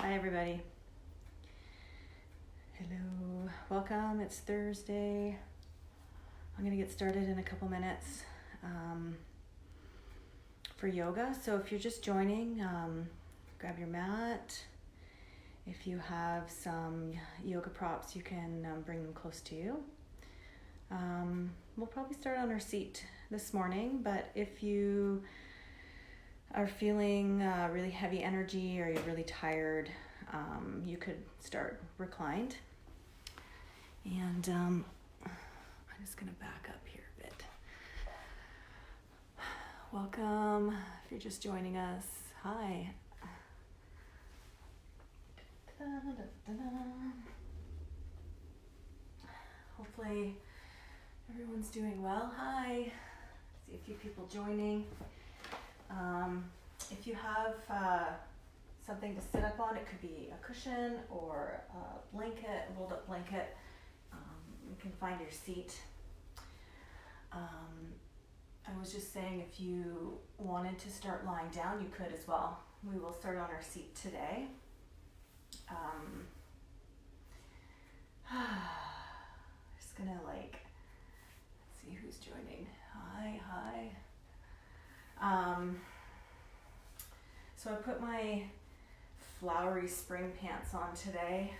Hi everybody. Hello, welcome. It's Thursday. I'm gonna get started in a couple minutes for yoga. So if you're just joining, grab your mat. If you have some yoga props, you can bring them close to you. We'll probably start on our seat this morning, but if you are feeling really heavy energy or you're really tired, you could start reclined. And I'm just going to back up here a bit. Welcome. If you're just joining us, hi. Hopefully everyone's doing well. Hi. See a few people joining. If you have something to sit up on, it could be a cushion or a blanket, a rolled up blanket. You can find your seat. I was just saying, if you wanted to start lying down, you could as well. We will start on our seat today. Just gonna let's see who's joining. Hi. So I put my flowery spring pants on today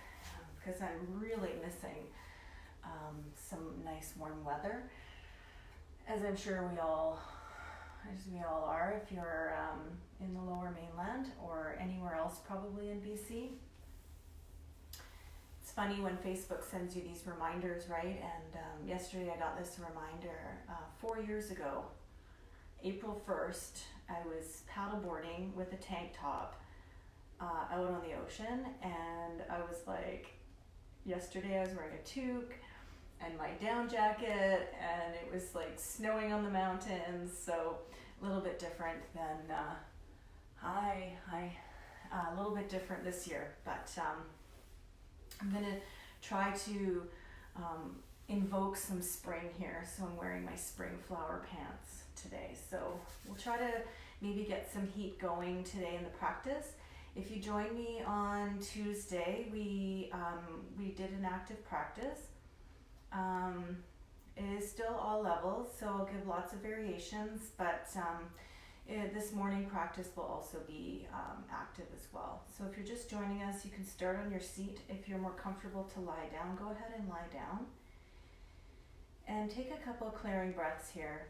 because I'm really missing some nice warm weather, as I'm sure we all are if you're in the lower mainland or anywhere else probably in BC. It's funny when Facebook sends you these reminders, right? And yesterday I got this reminder 4 years ago, April 1st, I was paddleboarding with a tank top out on the ocean, and I was yesterday I was wearing a toque and my down jacket, and it was snowing on the mountains, so a little bit different than, a little bit different this year, but I'm gonna try to invoke some spring here, so I'm wearing my spring flower pants today. So we'll try to maybe get some heat going today in the practice. If you join me on Tuesday, we did an active practice. It is still all levels, so I'll give lots of variations, but this morning practice will also be active as well. So if you're just joining us, you can start on your seat. If you're more comfortable to lie down, go ahead and lie down. And take a couple clearing breaths here.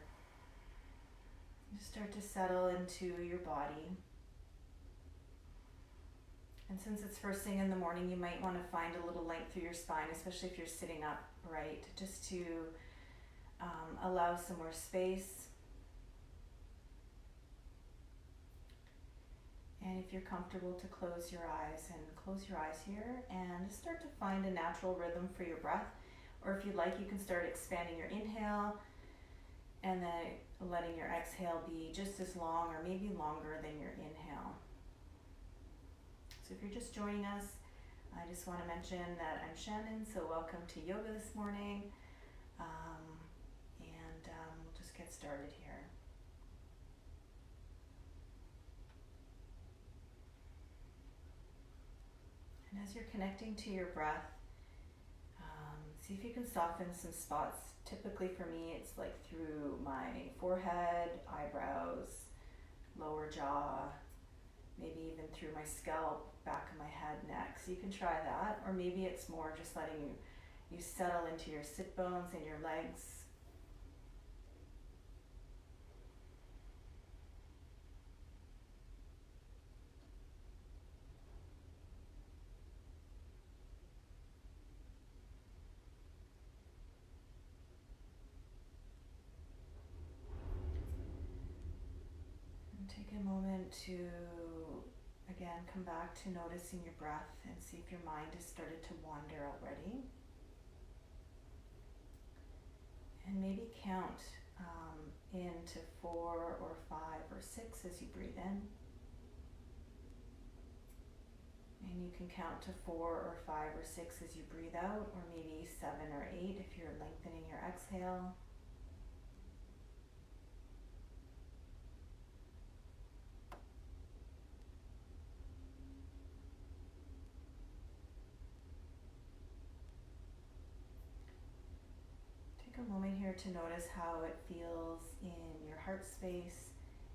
Just start to settle into your body. And since it's first thing in the morning, you might want to find a little length through your spine, especially if you're sitting upright, just to allow some more space. And if you're comfortable, to close your eyes here and just start to find a natural rhythm for your breath. Or if you'd like, you can start expanding your inhale and then letting your exhale be just as long or maybe longer than your inhale. So if you're just joining us, I just want to mention that I'm Shannon, so welcome to yoga this morning, and we'll just get started here. And as you're connecting to your breath, see if you can soften some spots. Typically for me, it's through my forehead, eyebrows, lower jaw, maybe even through my scalp, back of my head, neck. So you can try that. Or maybe it's more just letting you settle into your sit bones and your legs. Take a moment to, again, come back to noticing your breath and see if your mind has started to wander already. And maybe count into 4 or 5 or 6 as you breathe in. And you can count to 4 or 5 or 6 as you breathe out, or maybe 7 or 8 if you're lengthening your exhale. take a moment here to notice how it feels in your heart space.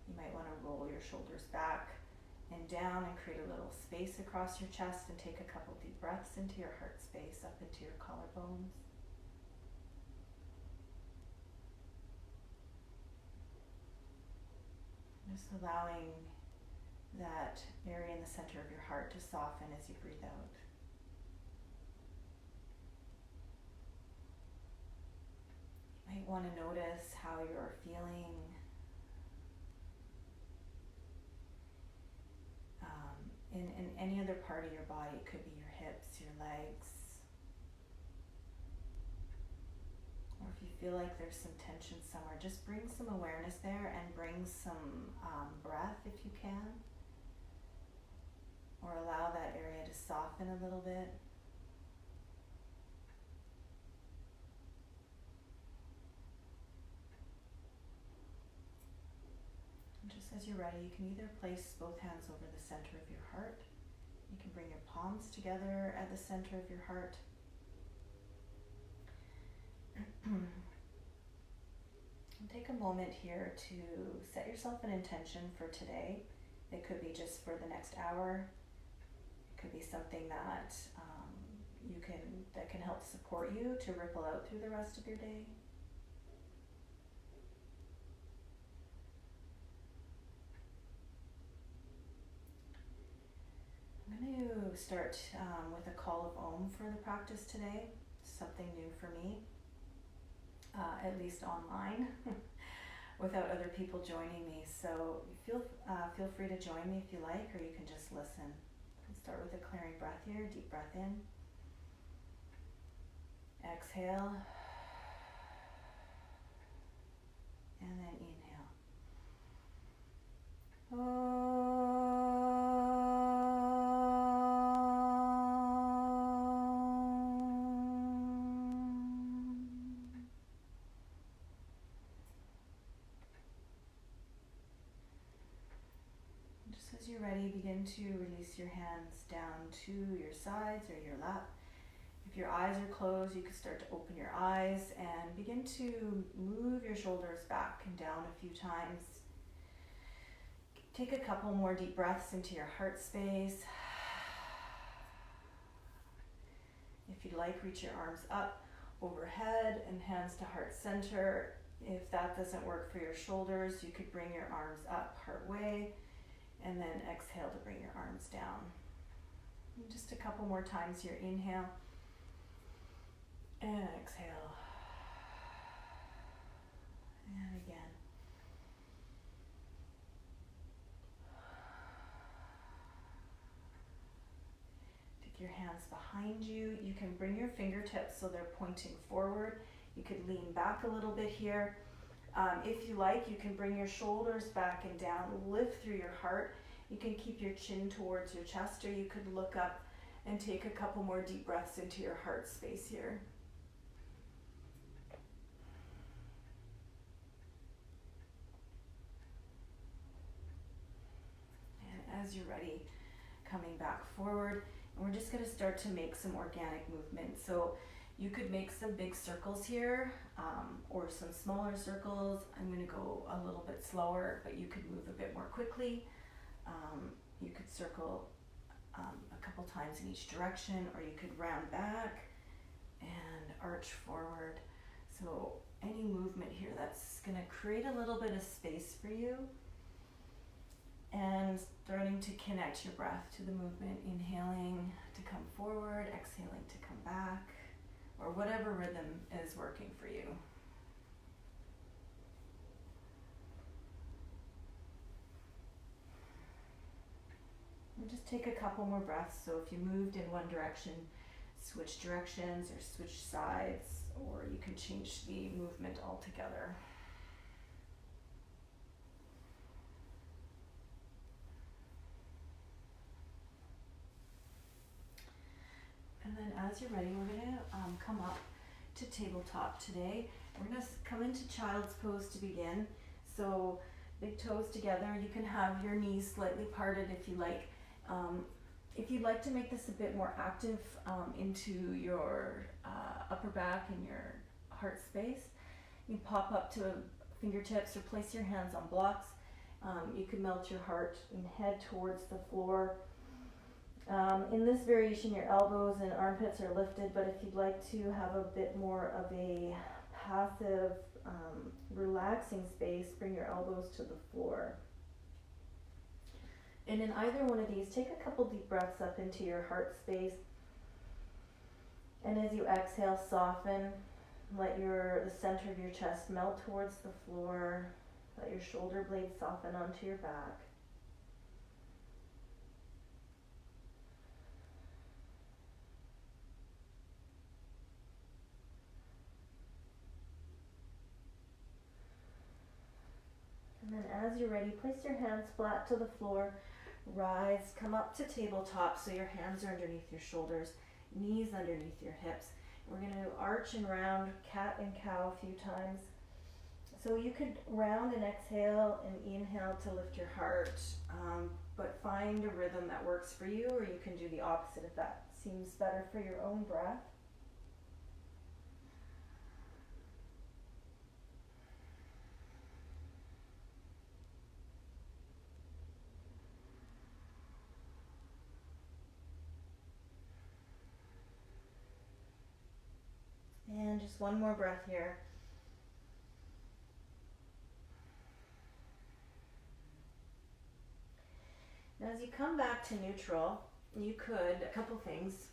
You might want to roll your shoulders back and down and create a little space across your chest, and take a couple deep breaths into your heart space, up into your collarbones. Just allowing that area in the center of your heart to soften as you breathe out. You might want to notice how you're feeling in any other part of your body. It could be your hips, your legs, or if you feel like there's some tension somewhere, just bring some awareness there and bring some breath if you can, or allow that area to soften a little bit. And just as you're ready, you can either place both hands over the center of your heart. You can bring your palms together at the center of your heart. And take a moment here to set yourself an intention for today. It could be just for the next hour. It could be something that that can help support you to ripple out through the rest of your day. I'm going to start with a call of Om for the practice today. Something new for me, at least online, without other people joining me. So feel free to join me if you like, or you can just listen. I'll start with a clearing breath here. Deep breath in. Exhale. And then inhale. Just as you're ready, begin to release your hands down to your sides or your lap. If your eyes are closed, you can start to open your eyes and begin to move your shoulders back and down a few times. Take a couple more deep breaths into your heart space. If you'd like, reach your arms up overhead and hands to heart center. If that doesn't work for your shoulders, you could bring your arms up partway and then exhale to bring your arms down. And just a couple more times here. Inhale and exhale. And again. Take your hands behind you. You can bring your fingertips so they're pointing forward. You could lean back a little bit here. If you like, you can bring your shoulders back and down, lift through your heart. You can keep your chin towards your chest, or you could look up and take a couple more deep breaths into your heart space here. And as you're ready, coming back forward, and we're just going to start to make some organic movement. So you could make some big circles here, or some smaller circles. I'm going to go a little bit slower, but you could move a bit more quickly. You could circle a couple times in each direction, or you could round back and arch forward. So any movement here that's going to create a little bit of space for you, and starting to connect your breath to the movement, inhaling to come forward, exhaling to come back, or whatever rhythm is working for you. And just take a couple more breaths. So if you moved in one direction, switch directions or switch sides, or you can change the movement altogether. And then as you're ready, we're going to come up to tabletop today. We're going to come into child's pose to begin. So big toes together. You can have your knees slightly parted if you like. If you'd like to make this a bit more active into your upper back and your heart space, You pop up to fingertips or place your hands on blocks. You can melt your heart and head towards the floor. In this variation, your elbows and armpits are lifted, but if you'd like to have a bit more of a passive, relaxing space, bring your elbows to the floor. And in either one of these, take a couple deep breaths up into your heart space. And as you exhale, soften. Let the center of your chest melt towards the floor. Let your shoulder blades soften onto your back. And then as you're ready, place your hands flat to the floor. Rise, come up to tabletop so your hands are underneath your shoulders, knees underneath your hips. We're going to arch and round, cat and cow a few times. So you could round and exhale and inhale to lift your heart, but find a rhythm that works for you, or you can do the opposite if that seems better for your own breath. And just one more breath here. Now as you come back to neutral, you could, a couple things.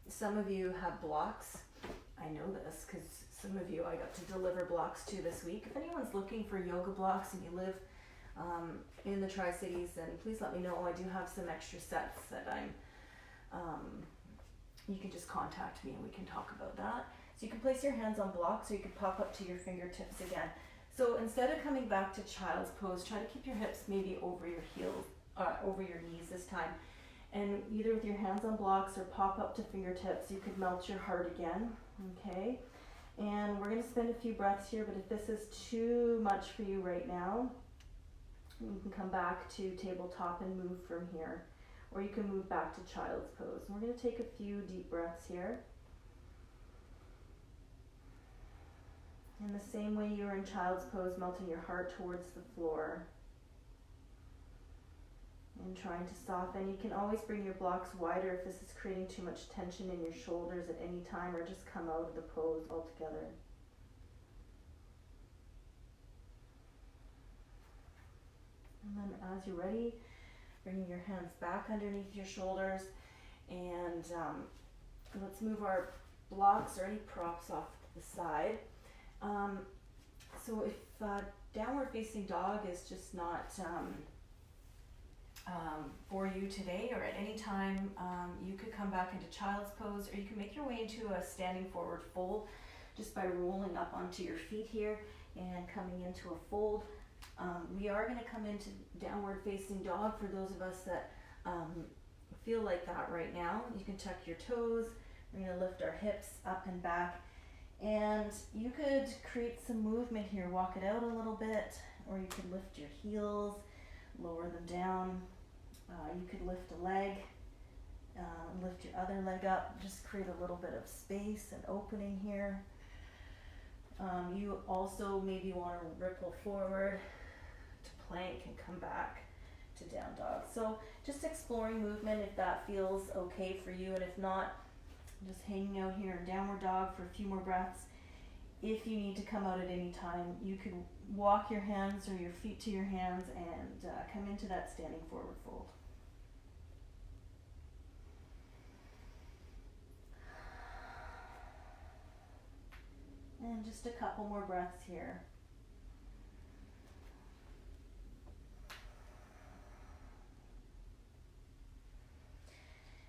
Some of you have blocks. I know this because some of you I got to deliver blocks to this week. If anyone's looking for yoga blocks and you live in the Tri-Cities, then please let me know. I do have some extra sets that you can just contact me and we can talk about that. So you can place your hands on blocks, or you can pop up to your fingertips again. So instead of coming back to child's pose, try to keep your hips maybe over your heels, over your knees this time. And either with your hands on blocks or pop up to fingertips, you could melt your heart again, okay? And we're gonna spend a few breaths here, but if this is too much for you right now, you can come back to tabletop and move from here. Or you can move back to child's pose. And we're gonna take a few deep breaths here. In the same way you were in child's pose, melting your heart towards the floor. And trying to soften. You can always bring your blocks wider if this is creating too much tension in your shoulders at any time, or just come out of the pose altogether. And then as you're ready, bringing your hands back underneath your shoulders, and let's move our blocks or any props off to the side. So if downward facing dog is just not for you today, or at any time, you could come back into child's pose, or you can make your way into a standing forward fold just by rolling up onto your feet here and coming into a fold. We are going to come into downward facing dog for those of us that feel like that right now. You can tuck your toes. We're going to lift our hips up and back. And you could create some movement here. Walk it out a little bit, or you could lift your heels, lower them down. You could lift a leg, lift your other leg up. Just create a little bit of space and opening here. You also maybe want to ripple forward to plank and come back to down dog. So just exploring movement if that feels okay for you, and if not, just hanging out here in downward dog for a few more breaths. If you need to come out at any time, you could walk your hands or your feet to your hands and come into that standing forward fold. And just a couple more breaths here.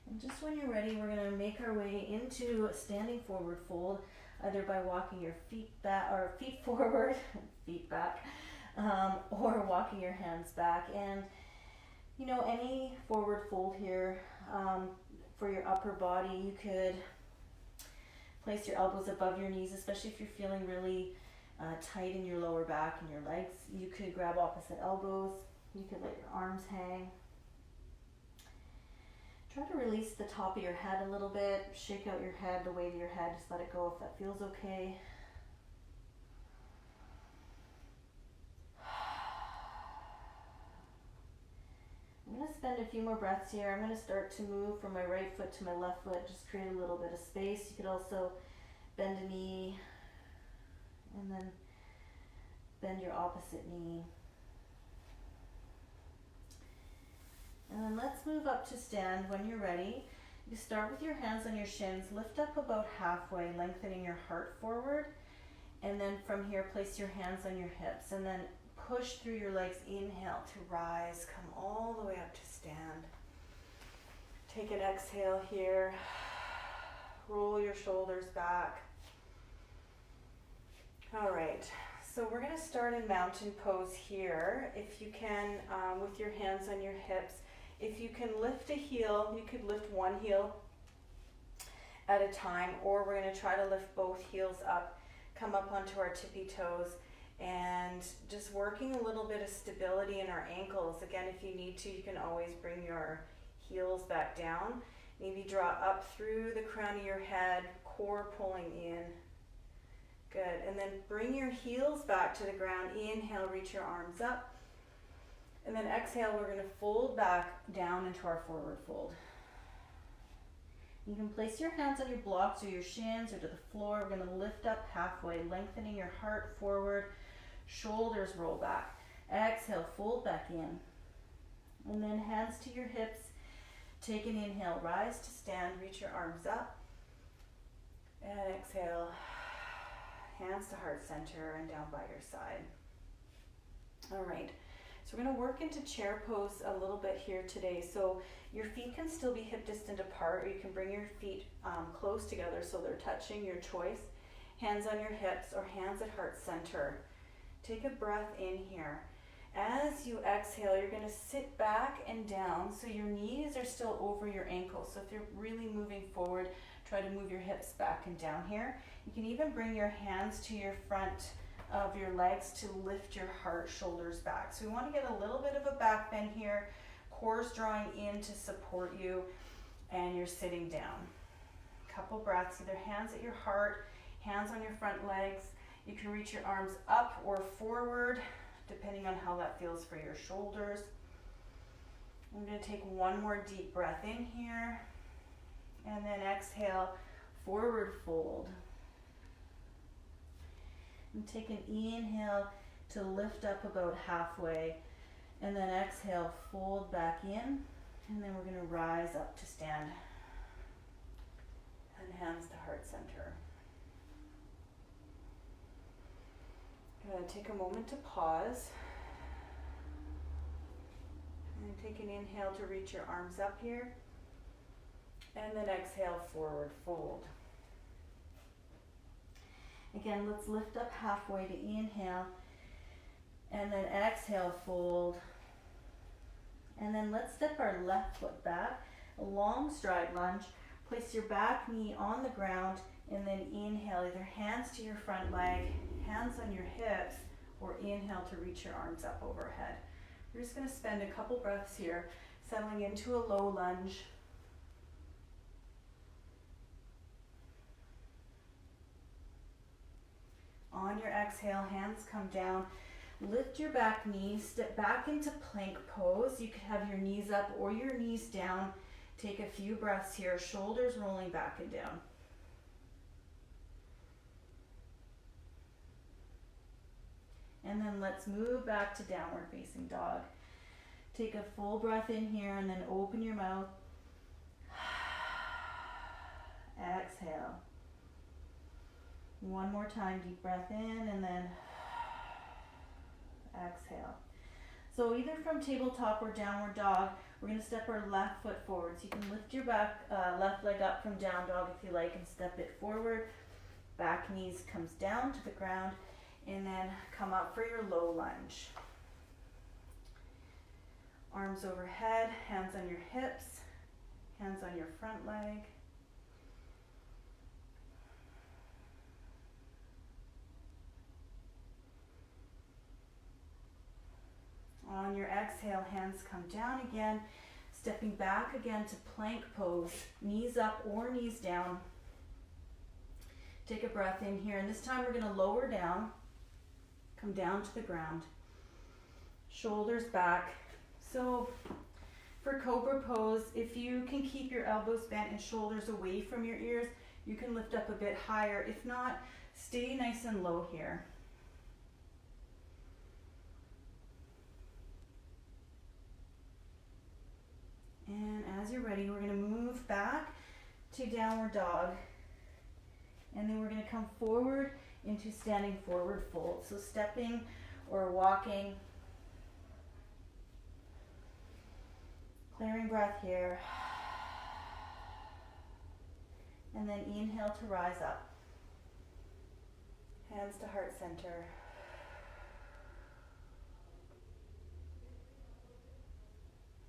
And just when you're ready, we're going to make our way into a standing forward fold, either by walking your feet back or feet forward, feet back, or walking your hands back. And you know, any forward fold here for your upper body, you could place your elbows above your knees, especially if you're feeling really tight in your lower back and your legs. You could grab opposite elbows. You could let your arms hang. Try to release the top of your head a little bit. Shake out your head, the weight of your head. Just let it go if that feels okay. going to spend a few more breaths here. I'm going to start to move from my right foot to my left foot, just create a little bit of space. You could also bend a knee and then bend your opposite knee. And then let's move up to stand when you're ready. You start with your hands on your shins, lift up about halfway, lengthening your heart forward. And then from here, place your hands on your hips and then push through your legs. Inhale to rise, come all the way up to stand. Take an exhale here. Roll your shoulders back. All right, so we're going to start in mountain pose here. If you can, with your hands on your hips, if you can lift a heel, you could lift one heel at a time, or we're going to try to lift both heels up, come up onto our tippy toes, and just working a little bit of stability in our ankles. Again, if you need to, you can always bring your heels back down. Maybe draw up through the crown of your head, core pulling in. Good, and then bring your heels back to the ground. Inhale, reach your arms up. And then exhale, we're gonna fold back down into our forward fold. You can place your hands on your blocks or your shins or to the floor. We're gonna lift up halfway, lengthening your heart forward, shoulders roll back. Exhale, fold back in. And then hands to your hips. Take an inhale, rise to stand, reach your arms up. And exhale, hands to heart center and down by your side. All right. So we're going to work into chair pose a little bit here today. So your feet can still be hip distant apart, or you can bring your feet close together so they're touching, your choice. Hands on your hips or hands at heart center. Take a breath in here. As you exhale, you're going to sit back and down so your knees are still over your ankles. So if you're really moving forward, try to move your hips back and down here. You can even bring your hands to your front of your legs to lift your heart, shoulders back. So we want to get a little bit of a back bend here, core's drawing in to support you, and you're sitting down. Couple breaths, either hands at your heart, hands on your front legs. You can reach your arms up or forward, depending on how that feels for your shoulders. I'm going to take one more deep breath in here, and then exhale, forward fold. And take an inhale to lift up about halfway, and then exhale, fold back in, and then we're going to rise up to stand. And hands to heart center. I'm going to take a moment to pause. And take an inhale to reach your arms up here. And then exhale, forward fold. Again, let's lift up halfway to inhale, and then exhale, fold. And then let's step our left foot back, a long stride lunge. Place your back knee on the ground, and then inhale, either hands to your front leg, hands on your hips, or inhale to reach your arms up overhead. We're just going to spend a couple breaths here, settling into a low lunge. On your exhale, hands come down. Lift your back knee, step back into plank pose. You could have your knees up or your knees down. Take a few breaths here, shoulders rolling back and down. And then let's move back to downward facing dog. Take a full breath in here and then open your mouth. Exhale. One more time, deep breath in and then exhale. So either from tabletop or downward dog, we're going to step our left foot forward. So you can lift your back left leg up from down dog if you like and step it forward. Back knees comes down to the ground and then come up for your low lunge. Arms overhead, hands on your hips, hands on your front leg. On your exhale, hands come down again, stepping back again to plank pose, knees up or knees down. Take a breath in here, and this time we're going to lower down, come down to the ground, shoulders back. So For Cobra Pose, if you can keep your elbows bent and shoulders away from your ears, you can lift up a bit higher. If not, stay nice and low here. And as you're ready, we're going to move back to downward dog. And then we're going to come forward into standing forward fold. So stepping or walking. Clearing breath here. And then inhale to rise up. Hands to heart center.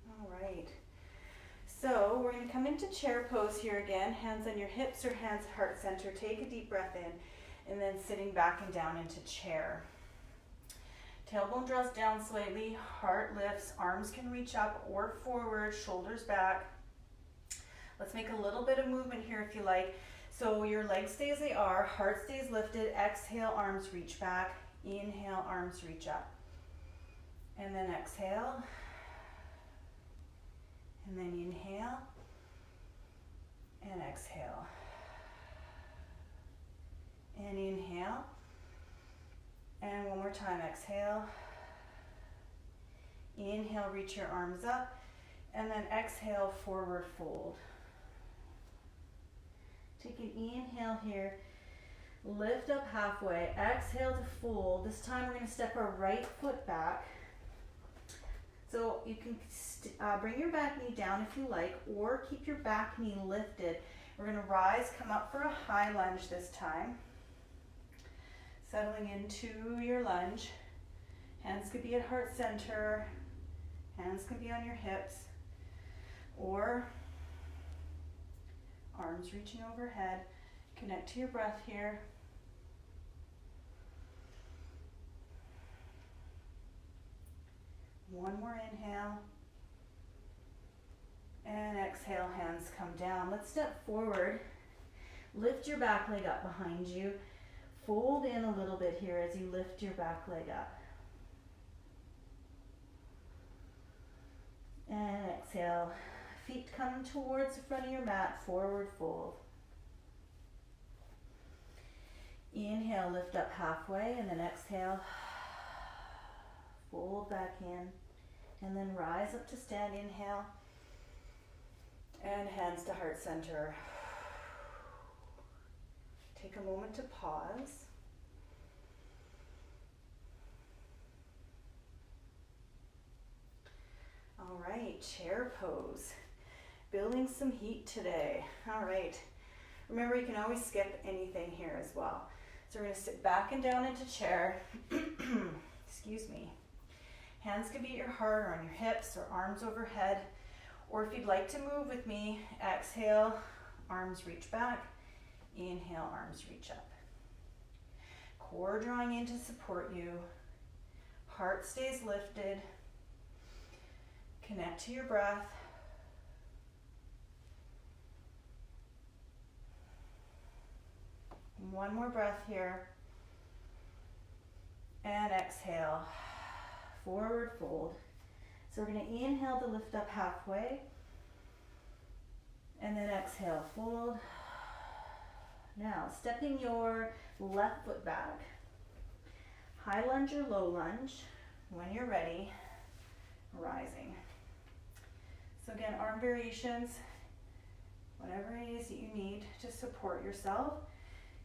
All right. So we're going to come into chair pose here again. Hands on your hips or hands at heart center. Take a deep breath in and then sitting back and down into chair. Tailbone draws down slightly, heart lifts, arms can reach up or forward, shoulders back. Let's make a little bit of movement here if you like. So your legs stay as they are, heart stays lifted, exhale, arms reach back, inhale, arms reach up. And then exhale, and then inhale, and exhale. And inhale, and one more time, exhale. Inhale, reach your arms up, and then exhale, forward fold. Take an inhale here, lift up halfway, exhale to fold. This time we're going to step our right foot back. So you can bring your back knee down if you like, or keep your back knee lifted. We're going to rise, come up for a high lunge this time. Settling into your lunge. Hands could be at heart center, hands can be on your hips, or arms reaching overhead. Connect to your breath here. One more inhale. And exhale, hands come down. Let's step forward. Lift your back leg up behind you. Fold in a little bit here as you lift your back leg up. And exhale. Feet come towards the front of your mat, forward fold. Inhale, lift up halfway, and then exhale. Fold back in, and then rise up to stand, inhale. And hands to heart center. Take a moment to pause. All right, chair pose. Building some heat today. All right. Remember, you can always skip anything here as well. So we're going to sit back and down into chair. Excuse me. Hands can be at your heart or on your hips or arms overhead. Or if you'd like to move with me, exhale, arms reach back. Inhale, arms reach up. Core drawing in to support you. Heart stays lifted. Connect to your breath. One more breath here. And exhale. Forward fold. So we're going to inhale to lift up halfway. And then exhale, fold. Now, stepping your left foot back. High lunge or low lunge. When you're ready, rising. So again, arm variations, whatever it is that you need to support yourself.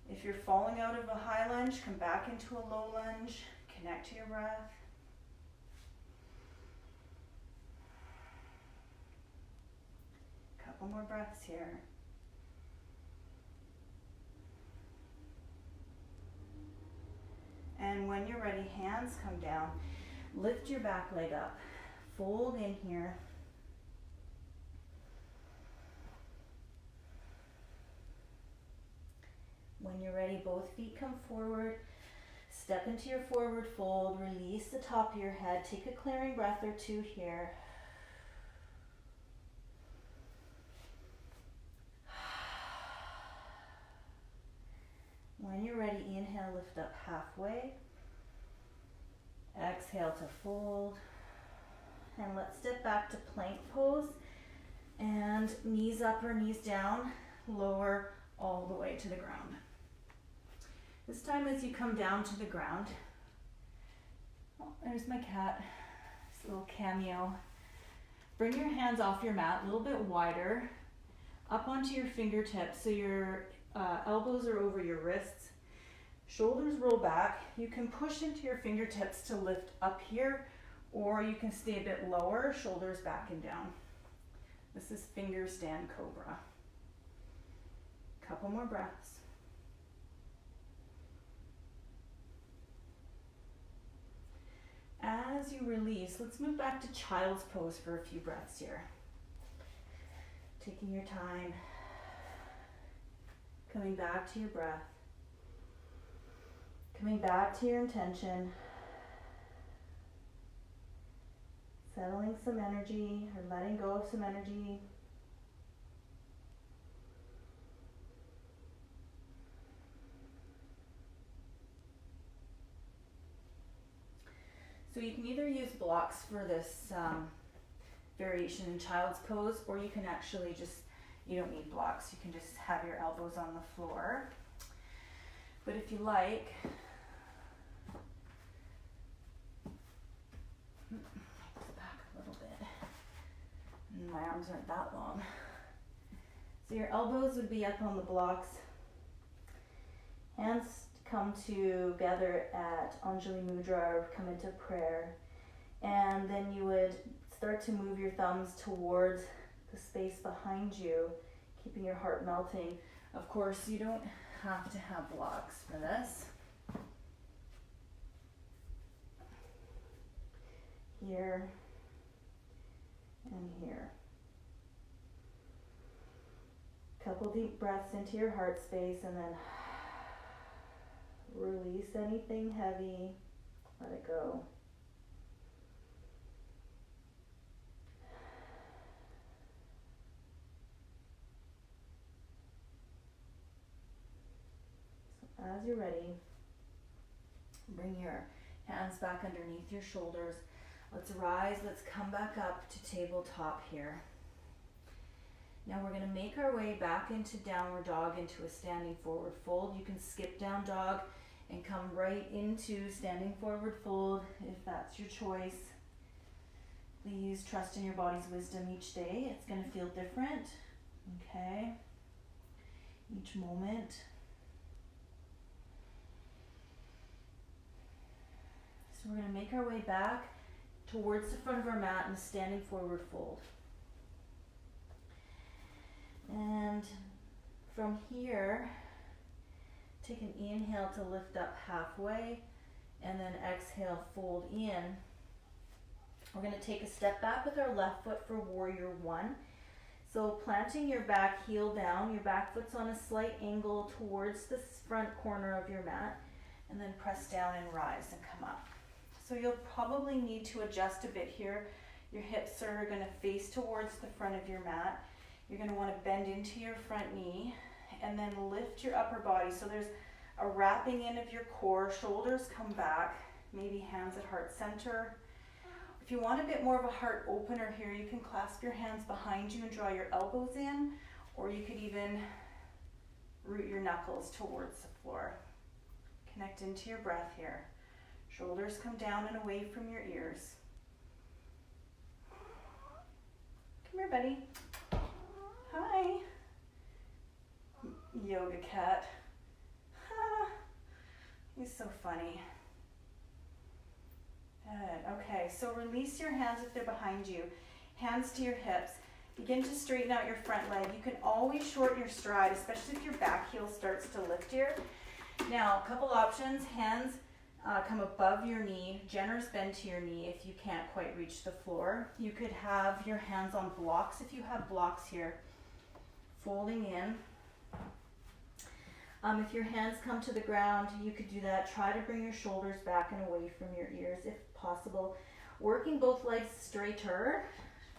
If you're falling out of a high lunge, come back into a low lunge. Connect to your breath. Couple more breaths here. And when you're ready, hands come down. Lift your back leg up. Fold in here. When you're ready, both feet come forward. Step into your forward fold. Release the top of your head. Take a clearing breath or two here. When you're ready, inhale, lift up halfway. Exhale to fold. And let's step back to plank pose. And knees up or knees down, lower all the way to the ground. This time as you come down to the ground, oh, there's my cat, this little cameo. Bring your hands off your mat a little bit wider, up onto your fingertips so your elbows are over your wrists. Shoulders roll back. You can push into your fingertips to lift up here, or you can stay a bit lower, shoulders back and down. This is finger stand cobra. Couple more breaths. As you release, let's move back to child's pose for a few breaths here. Taking your time, coming back to your breath, coming back to your intention, settling some energy or letting go of some energy. So you can either use blocks for this variation in child's pose, or you can actually just, you don't need blocks, you can just have your elbows on the floor. But if you like, back a little bit. My arms aren't that long. So your elbows would be up on the blocks. Hands come together at Anjali Mudra or come into prayer. And then you would start to move your thumbs towards the space behind you, keeping your heart melting. Of course, you don't have to have blocks for this. Here and here. Couple deep breaths into your heart space and then release anything heavy. Let it go. So as you're ready, bring your hands back underneath your shoulders. Let's rise, let's come back up to tabletop here. Now we're going to make our way back into downward dog, into a standing forward fold. You can skip down dog and come right into standing forward fold if that's your choice. Please trust in your body's wisdom each day. It's going to feel different, okay? Each moment. So we're going to make our way back towards the front of our mat in a standing forward fold. And from here, take an inhale to lift up halfway, and then exhale, fold in. We're going to take a step back with our left foot for warrior one. So planting your back heel down, your back foot's on a slight angle towards the front corner of your mat, and then press down and rise and come up. So you'll probably need to adjust a bit here. Your hips are going to face towards the front of your mat. You're going to want to bend into your front knee and then lift your upper body. So there's a wrapping in of your core, shoulders come back, maybe hands at heart center. If you want a bit more of a heart opener here, you can clasp your hands behind you and draw your elbows in, or you could even root your knuckles towards the floor. Connect into your breath here. Shoulders come down and away from your ears. Come here, buddy. Hi. Yoga cat. He's so funny. Good. Okay, so release your hands if they're behind you. Hands to your hips. Begin to straighten out your front leg. You can always shorten your stride, especially if your back heel starts to lift here. Now, a couple options. Hands come above your knee, generous bend to your knee if you can't quite reach the floor. You could have your hands on blocks if you have blocks here, folding in. If your hands come to the ground, you could do that. Try to bring your shoulders back and away from your ears if possible. Working both legs straighter,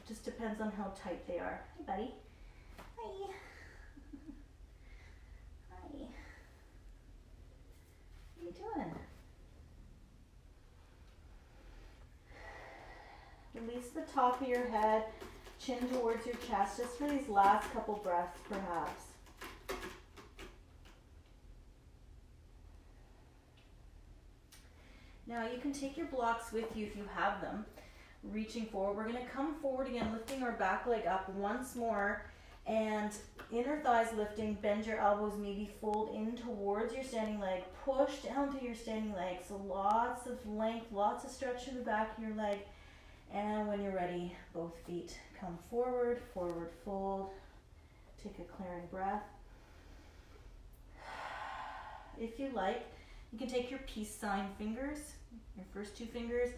just depends on how tight they are. Hey, buddy. Hi. Hi. What are you doing? Release the top of your head, chin towards your chest, just for these last couple breaths perhaps. Now you can take your blocks with you if you have them, reaching forward. We're going to come forward again, lifting our back leg up once more, and inner thighs lifting, bend your elbows, maybe fold in towards your standing leg, push down to your standing leg. So lots of length, lots of stretch in the back of your leg. And when you're ready, both feet come forward, forward fold. Take a clearing breath. If you like, you can take your peace sign fingers, your first two fingers,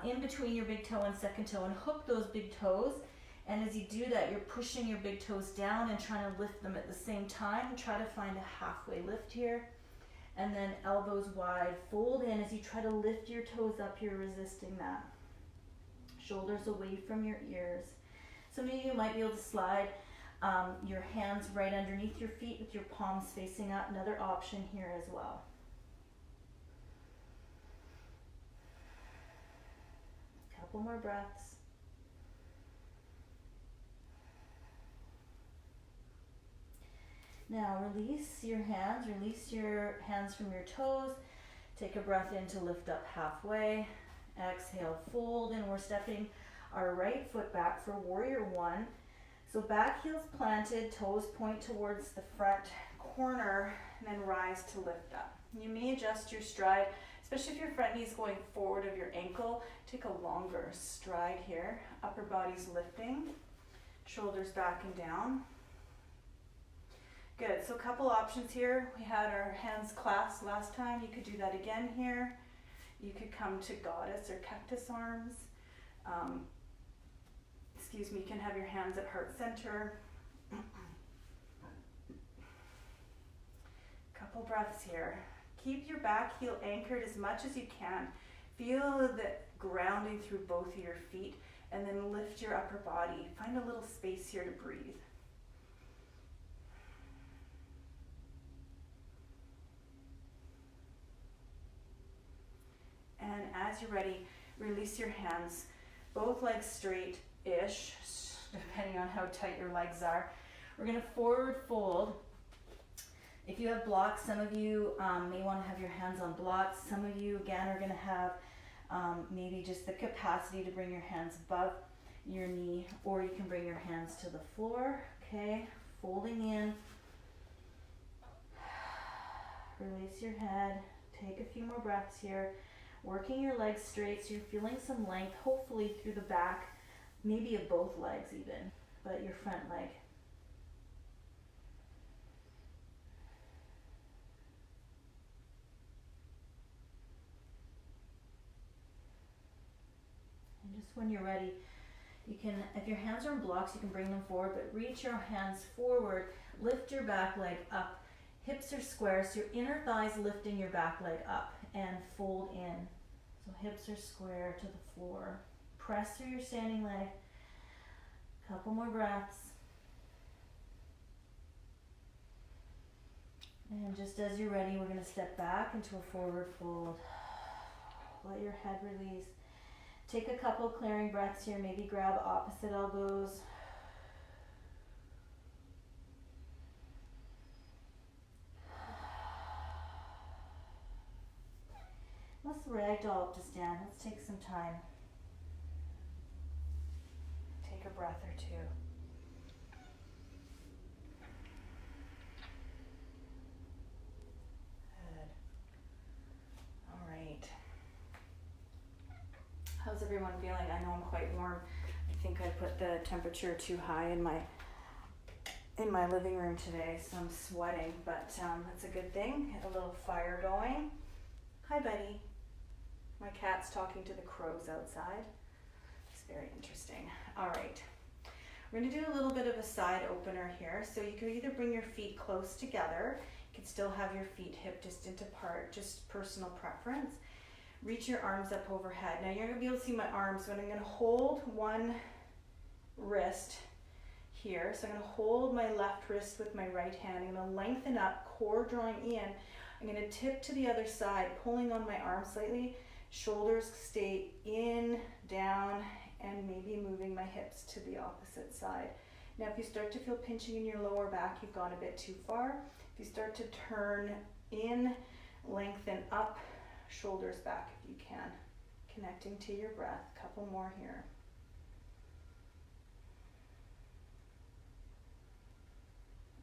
in between your big toe and second toe, and hook those big toes. And as you do that, you're pushing your big toes down and trying to lift them at the same time. Try to find a halfway lift here. And then elbows wide, fold in. As you try to lift your toes up, you're resisting that. Shoulders away from your ears. Some of you might be able to slide your hands right underneath your feet with your palms facing up. Another option here as well. Couple more breaths. Now release your hands from your toes. Take a breath in to lift up halfway. Exhale, fold, and we're stepping our right foot back for warrior one. So back heels planted, toes point towards the front corner, and then rise to lift up. You may adjust your stride, especially if your front knee is going forward of your ankle. Take a longer stride here. Upper body's lifting, shoulders back and down. Good, so a couple options here. We had our hands clasped last time. You could do that again here. You could come to goddess or cactus arms. You can have your hands at heart center. Couple breaths here. Keep your back heel anchored as much as you can. Feel the grounding through both of your feet, and then lift your upper body. Find a little space here to breathe. And as you're ready, release your hands, both legs straight-ish, depending on how tight your legs are. We're going to forward fold. If you have blocks, some of you may want to have your hands on blocks. Some of you, again, are going to have maybe just the capacity to bring your hands above your knee, or you can bring your hands to the floor. Okay, folding in. Release your head. Take a few more breaths here. Working your legs straight so you're feeling some length, hopefully through the back, maybe of both legs even, but your front leg. And just when you're ready, you can, if your hands are in blocks, you can bring them forward, but reach your hands forward, lift your back leg up. Hips are square, so your inner thighs lifting your back leg up, and fold in. So hips are square to the floor. Press through your standing leg. Couple more breaths. And just as you're ready, we're going to step back into a forward fold. Let your head release. Take a couple clearing breaths here. Maybe grab opposite elbows. Let's ragdoll up to stand. Let's take some time. Take a breath or two. Good. All right. How's everyone feeling? I know I'm quite warm. I think I put the temperature too high in my living room today, so I'm sweating, but that's a good thing. Get a little fire going. Hi, buddy. My cat's talking to the crows outside. It's very interesting. All right. We're going to do a little bit of a side opener here. So you can either bring your feet close together. You can still have your feet hip distance apart, just personal preference. Reach your arms up overhead. Now you're going to be able to see my arms, but I'm going to hold one wrist here. So I'm going to hold my left wrist with my right hand. I'm going to lengthen up, core drawing in. I'm going to tip to the other side, pulling on my arm slightly. Shoulders stay in, down, and maybe moving my hips to the opposite side. Now if you start to feel pinching in your lower back, you've gone a bit too far. If you start to turn in, lengthen up, shoulders back if you can. Connecting to your breath. Couple more here.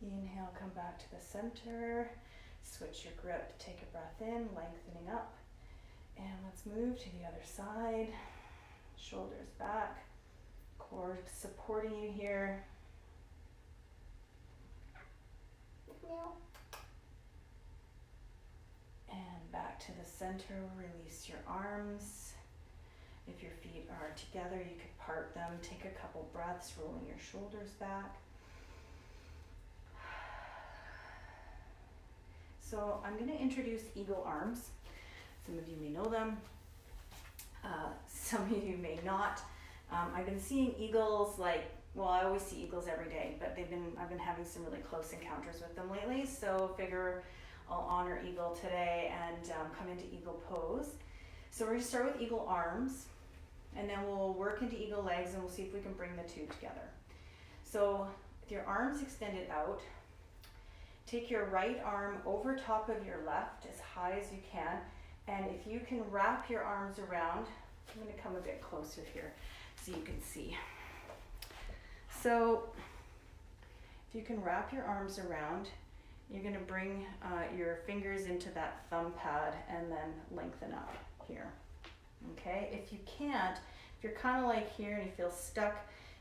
Inhale, come back to the center. Switch your grip. Take a breath in, lengthening up. And let's move to the other side. Shoulders back. Core supporting you here. And back to the center. Release your arms. If your feet are together, you could part them. Take a couple breaths, rolling your shoulders back. So I'm going to introduce eagle arms. Some of you may know them. Some of you may not. I've been seeing eagles I always see eagles every day, but I've been having some really close encounters with them lately. So figure I'll honor eagle today and come into eagle pose. So we're going to start with eagle arms, and then we'll work into eagle legs, and we'll see if we can bring the two together. So with your arms extended out, take your right arm over top of your left as high as you can, and if you can wrap your arms around, I'm going to come a bit closer here so you can see. So if you can wrap your arms around, you're going to bring your fingers into that thumb pad and then lengthen up here. Okay, if you can't, if you're kind of like here and you feel stuck,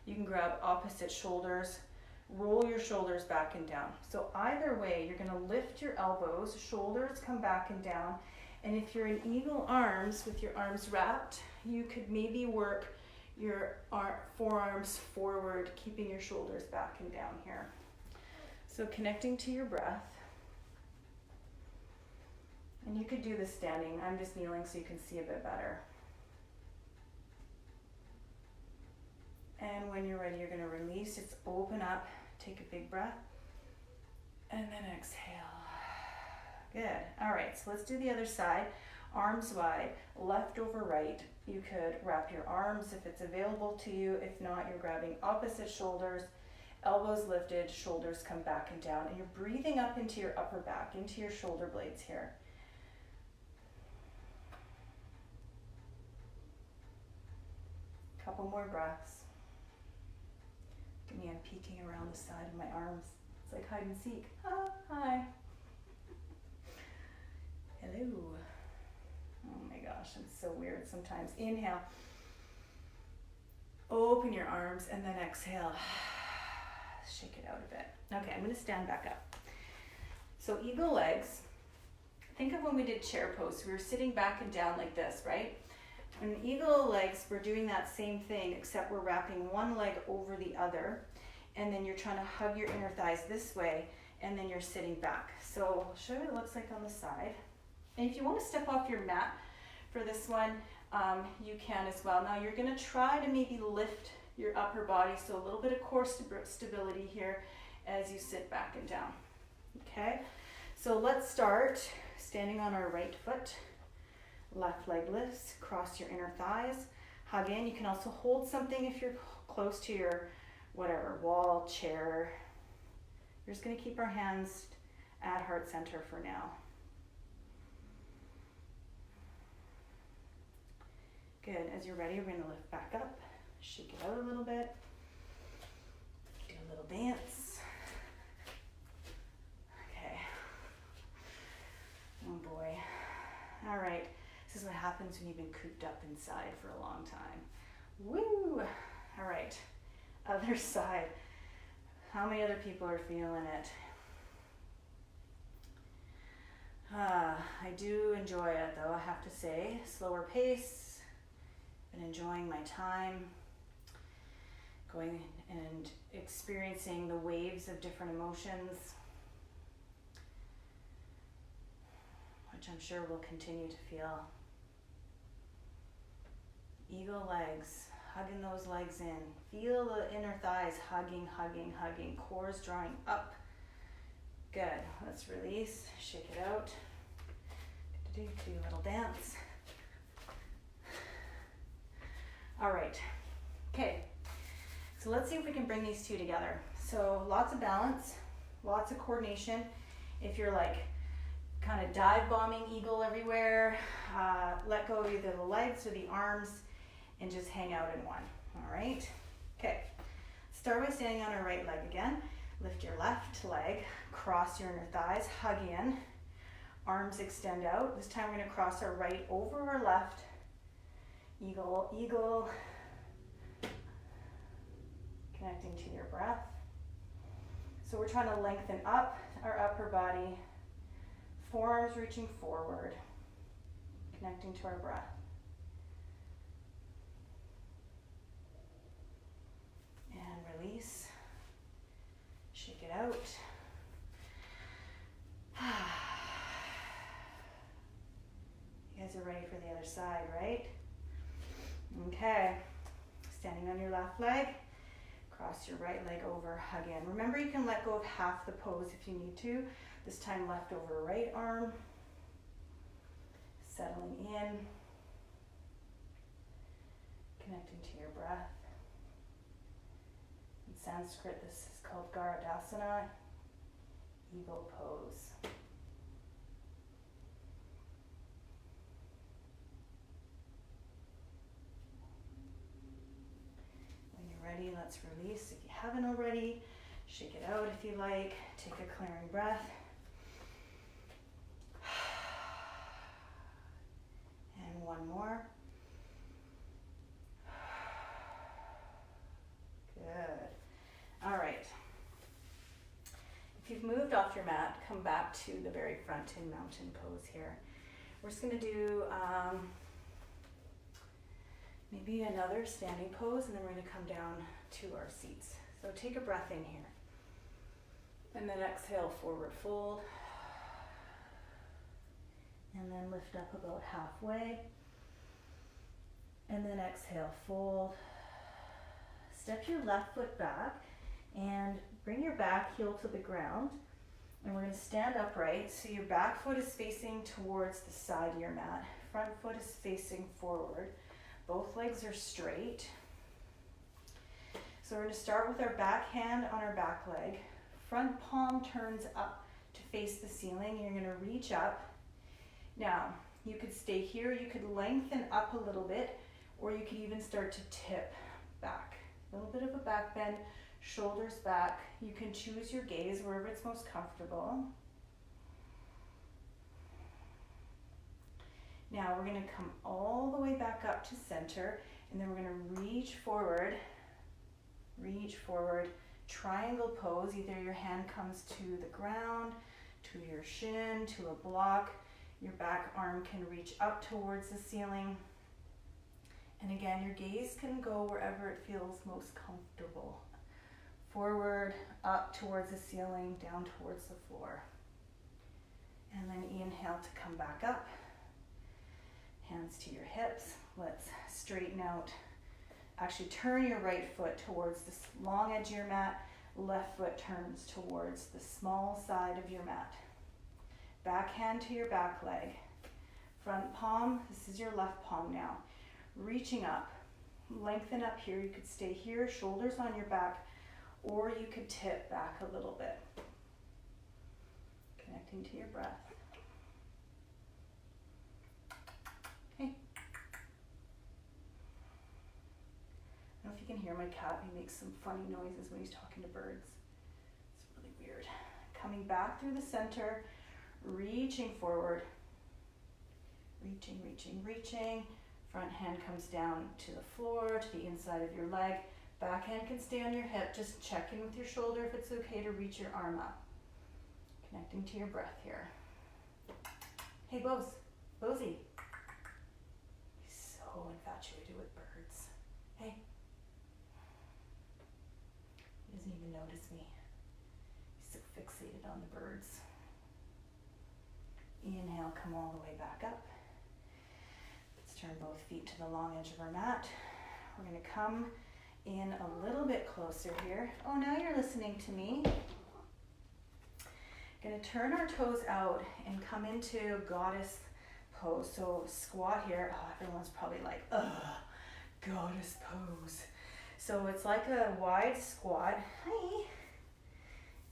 you can grab opposite shoulders, roll your shoulders back and down. So either way, you're going to lift your elbows, shoulders come back and down. And if you're in eagle arms with your arms wrapped, you could maybe work your forearms forward, keeping your shoulders back and down here. So connecting to your breath. And you could do this standing. I'm just kneeling so you can see a bit better. And when you're ready, you're going to release. It's open up. Take a big breath. And then exhale. Good. All right, so let's do the other side. Arms wide, left over right. You could wrap your arms if it's available to you. If not, you're grabbing opposite shoulders, elbows lifted, shoulders come back and down. And you're breathing up into your upper back, into your shoulder blades here. Couple more breaths. Give me, I'm peeking around the side of my arms. It's like hide and seek. Ah, hi. Hello. Oh my gosh, it's so weird sometimes. Inhale. Open your arms and then exhale. Shake it out a bit. Okay, I'm going to stand back up. So eagle legs. Think of when we did chair pose. We were sitting back and down like this, right? In eagle legs, we're doing that same thing, except we're wrapping one leg over the other, and then you're trying to hug your inner thighs this way, and then you're sitting back. So I'll show you what it looks like on the side. And if you want to step off your mat for this one, you can as well. Now you're going to try to maybe lift your upper body, so a little bit of core stability here as you sit back and down. Okay, so let's start standing on our right foot. Left leg lifts, cross your inner thighs, hug in. You can also hold something if you're close to your whatever, wall, chair. We're just going to keep our hands at heart center for now. Good. As you're ready, we're going to lift back up, shake it out a little bit, do a little dance. Okay. Oh boy. All right. This is what happens when you've been cooped up inside for a long time. Woo! All right, other side. How many other people are feeling it? I do enjoy it though, I have to say. Slower pace, been enjoying my time, going and experiencing the waves of different emotions, which I'm sure we'll continue to feel. Eagle legs, hugging those legs in. Feel the inner thighs hugging, hugging, hugging. Core's drawing up. Good. Let's release, shake it out. Do a little dance. All right. Okay, so let's see if we can bring these two together. So lots of balance, lots of coordination. If you're like kind of dive bombing eagle everywhere, let go of either the legs or the arms and just hang out in one. All right, okay. Start by standing on our right leg again. Lift your left leg, cross your inner thighs, hug in, arms extend out. This time we're going to cross our right over our left. Eagle, eagle. Connecting to your breath. So we're trying to lengthen up our upper body, forearms reaching forward, connecting to our breath. And release. Shake it out. You guys are ready for the other side, right? Okay. Standing on your left leg. Cross your right leg over, hug in. Remember, you can let go of half the pose if you need to. This time left over right arm. Settling in. Connecting to your breath. In Sanskrit, this is called Garudasana, eagle pose. Ready, let's release. If you haven't already, shake it out if you like. Take a clearing breath. And one more. Good. All right. If you've moved off your mat, come back to the very front in mountain pose here. We're just going to do maybe another standing pose, and then we're going to come down to our seats. So take a breath in here. And then exhale, forward fold. And then lift up about halfway. And then exhale, fold. Step your left foot back and bring your back heel to the ground. And we're going to stand upright. So your back foot is facing towards the side of your mat. Front foot is facing forward. Both legs are straight. So we're going to start with our back hand on our back leg. Front palm turns up to face the ceiling. You're going to reach up. Now, you could stay here. You could lengthen up a little bit, or you could even start to tip back. A little bit of a back bend, shoulders back. You can choose your gaze wherever it's most comfortable. Now we're going to come all the way back up to center, and then we're going to reach forward, triangle pose. Either your hand comes to the ground, to your shin, to a block. Your back arm can reach up towards the ceiling. And again, your gaze can go wherever it feels most comfortable. Forward, up towards the ceiling, down towards the floor. And then inhale to come back up. Hands to your hips. Let's straighten out. Actually, turn your right foot towards the long edge of your mat. Left foot turns towards the small side of your mat. Back hand to your back leg. Front palm, this is your left palm now. Reaching up. Lengthen up here. You could stay here, shoulders on your back, or you could tip back a little bit. Connecting to your breath. I don't know if you can hear my cat. He makes some funny noises when he's talking to birds. It's really weird. Coming back through the center, reaching forward. Reaching. Front hand comes down to the floor, to the inside of your leg. Back hand can stay on your hip. Just check in with your shoulder if it's okay to reach your arm up. Connecting to your breath here. Hey, Bozy. He's so infatuated with birds. Hey. He doesn't even notice me. He's so fixated on the birds. Inhale, come all the way back up. Let's turn both feet to the long edge of our mat. We're going to come in a little bit closer here. Oh, now you're listening to me. Going to turn our toes out and come into goddess pose. So squat here. Oh, everyone's probably like, ugh, goddess pose. So it's like a wide squat. Hi.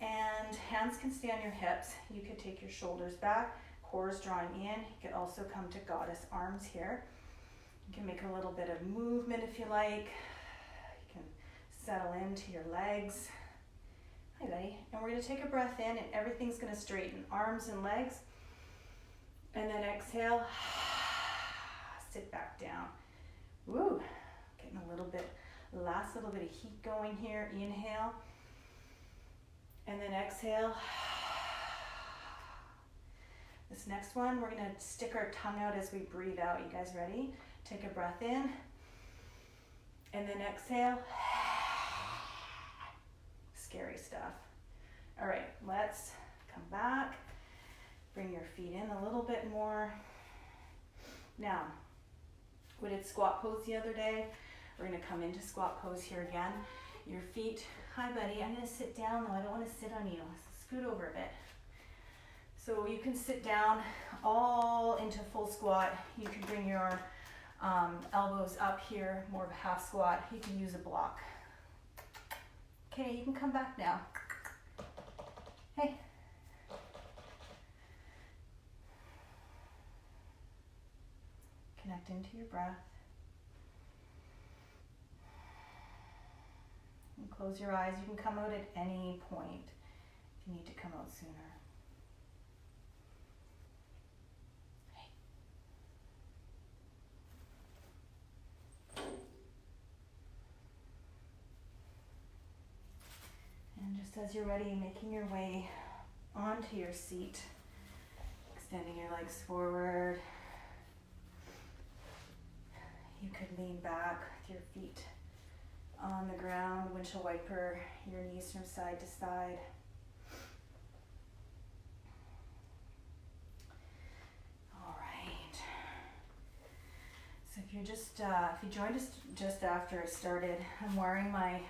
And hands can stay on your hips. You could take your shoulders back, core is drawing in. You could also come to goddess arms here. You can make a little bit of movement if you like. You can settle into your legs. Hi, buddy. And we're going to take a breath in, and everything's going to straighten, arms and legs. And then exhale, sit back down. Woo, getting a little bit, last little bit of heat going here. Inhale. And then exhale. This next one, we're going to stick our tongue out as we breathe out. You guys ready? Take a breath in. And then exhale. Scary stuff. All right, let's come back. Bring your feet in a little bit more. Now, we did squat pose the other day. We're going to come into squat pose here again. Your feet, hi buddy, I'm going to sit down though. I don't want to sit on you. Scoot over a bit. So you can sit down all into full squat. You can bring your elbows up here, more of a half squat. You can use a block. Okay, you can come back now. Hey. Connect into your breath. And close your eyes. You can come out at any point if you need to come out sooner. And just as you're ready, making your way onto your seat, extending your legs forward. You could lean back with your feet on the ground, windshield wiper your knees from side to side. All right. So if you're just, if you joined us just after I started, I'm wearing my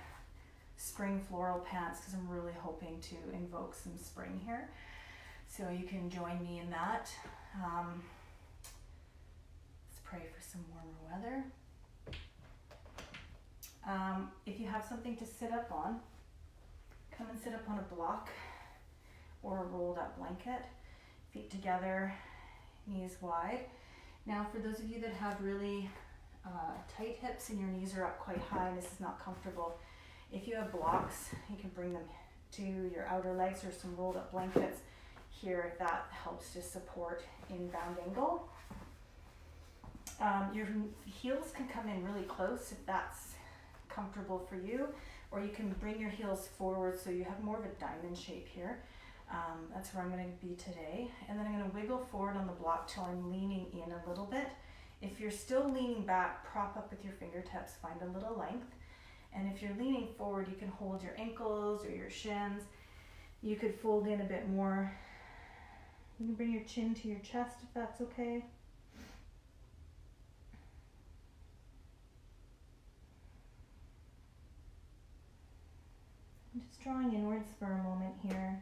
spring floral pants because I'm really hoping to invoke some spring here. So you can join me in that. Let's pray for some warmer weather. If you have something to sit up on, come and sit up on a block or a rolled up blanket. Feet together, knees wide. Now for those of you that have really tight hips and your knees are up quite high and this is not comfortable, if you have blocks, you can bring them to your outer legs or some rolled up blankets here. That helps to support inbound angle. Your heels can come in really close if that's comfortable for you, or you can bring your heels forward so you have more of a diamond shape here. That's where I'm going to be today. And then I'm going to wiggle forward on the block till I'm leaning in a little bit. If you're still leaning back, prop up with your fingertips, find a little length. And if you're leaning forward, you can hold your ankles or your shins. You could fold in a bit more. You can bring your chin to your chest if that's okay. And just drawing inwards for a moment here.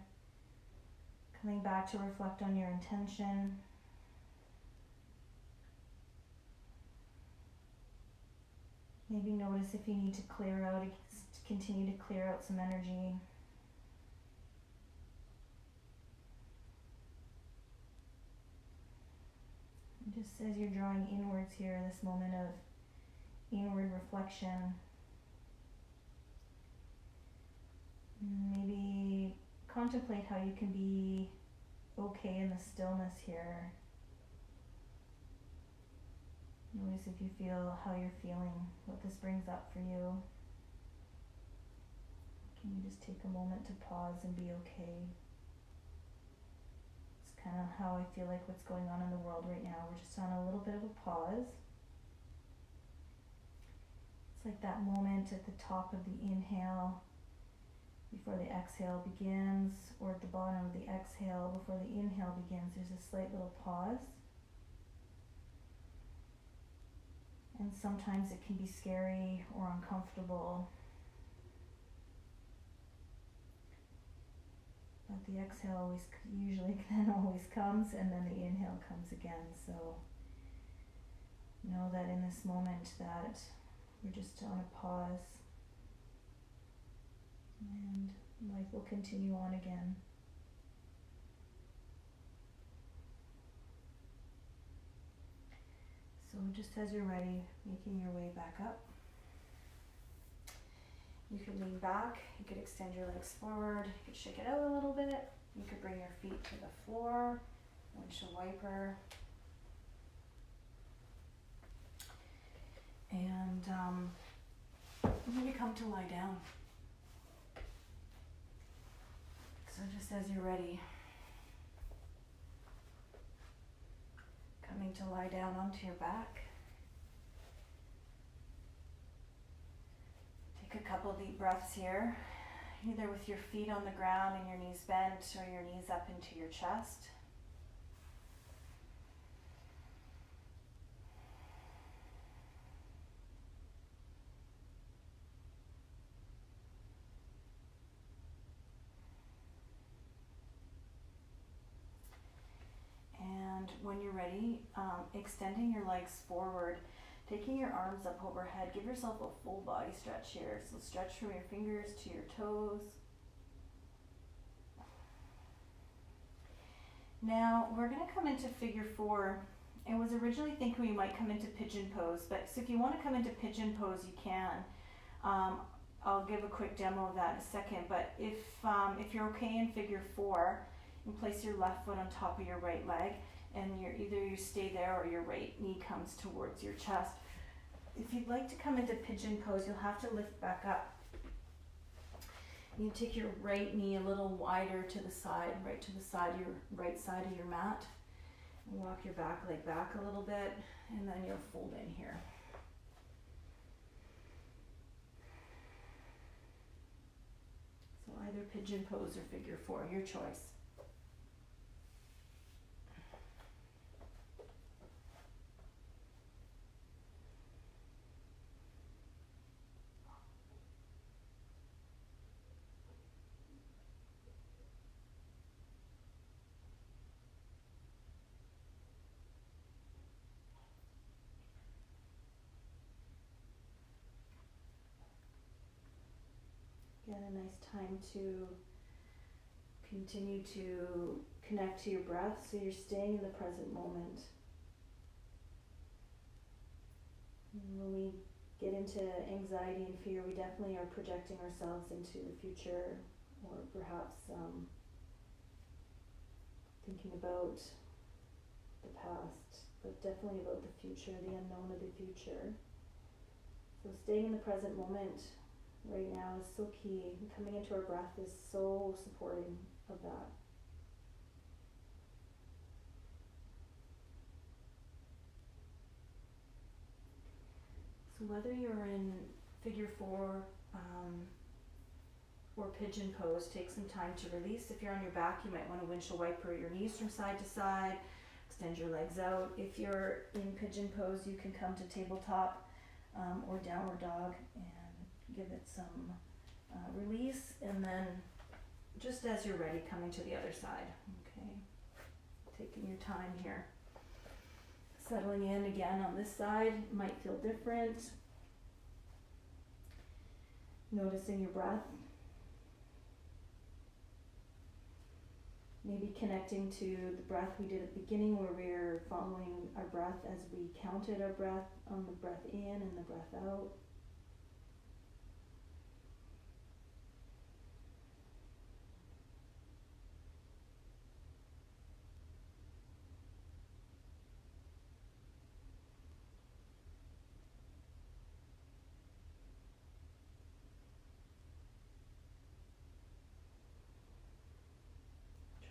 Coming back to reflect on your intention. Maybe notice if you need to clear out, continue to clear out some energy. And just as you're drawing inwards here, this moment of inward reflection, maybe contemplate how you can be okay in the stillness here. Notice if you feel how you're feeling, what this brings up for you. Can you just take a moment to pause and be okay? It's kind of how I feel like what's going on in the world right now. We're just on a little bit of a pause. It's like that moment at the top of the inhale before the exhale begins, or at the bottom of the exhale before the inhale begins. There's a slight little pause. And sometimes it can be scary or uncomfortable. But the exhale usually then always comes, and then the inhale comes again. So know that in this moment that we're just on a pause. we'll continue on again. So just as you're ready, making your way back up. You could lean back, you could extend your legs forward, you could shake it out a little bit. You could bring your feet to the floor, windshield wiper. And maybe come to lie down. So just as you're ready, coming to lie down onto your back. Take a couple deep breaths here, either with your feet on the ground and your knees bent or your knees up into your chest. And when you're ready, extending your legs forward, taking your arms up overhead, give yourself a full body stretch here. So stretch from your fingers to your toes. Now we're going to come into figure 4. I was originally thinking we might come into pigeon pose, but so if you want to come into pigeon pose, you can. I'll give a quick demo of that in a second, but if you're okay in figure 4, you place your left foot on top of your right leg, and either you stay there or your right knee comes towards your chest. If you'd like to come into pigeon pose, you'll have to lift back up. You take your right knee a little wider to the side, right to the side, your right side of your mat. And walk your back leg back a little bit, and then you'll fold in here. So either pigeon pose or figure 4, your choice. Again, a nice time to continue to connect to your breath, so you're staying in the present moment. And when we get into anxiety and fear, we definitely are projecting ourselves into the future, or perhaps thinking about the past, but definitely about the future, the unknown of the future. So staying in the present moment right now is so key. Coming into our breath is so supporting of that. So whether you're in figure 4 or pigeon pose, take some time to release. If you're on your back, you might want to windshield wiper your knees from side to side, extend your legs out. If you're in pigeon pose, you can come to tabletop or downward dog and give it some release, and then just as you're ready, coming to the other side. Okay, taking your time here. Settling in again on this side, might feel different. Noticing your breath. Maybe connecting to the breath we did at the beginning, where we're following our breath as we counted our breath on the breath in and the breath out.